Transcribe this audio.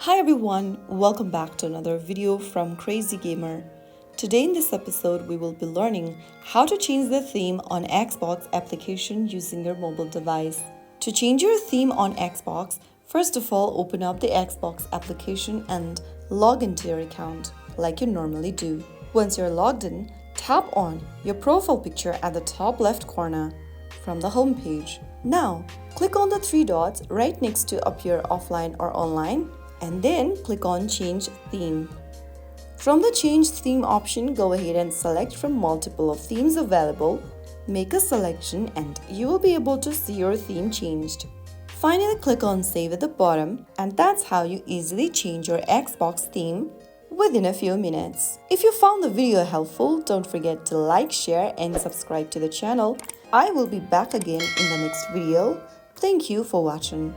Hi everyone, welcome back to another video from Crazy Gamer. Today in this episode we will be learning how to change the theme on Xbox application using your mobile device. To change your theme on Xbox, first of all open up the Xbox application and log into your account like you normally do. Once you're logged in, tap on your profile picture at the top left corner from the home page. Now, click on the three dots right next to appear offline or online and then click on Change Theme. From the Change Theme option, go ahead and select from multiple of themes available, make a selection and you will be able to see your theme changed. Finally, click on Save at the bottom and that's how you easily change your Xbox theme within a few minutes. If you found the video helpful, don't forget to like, share and subscribe to the channel. I will be back again in the next video. Thank you for watching.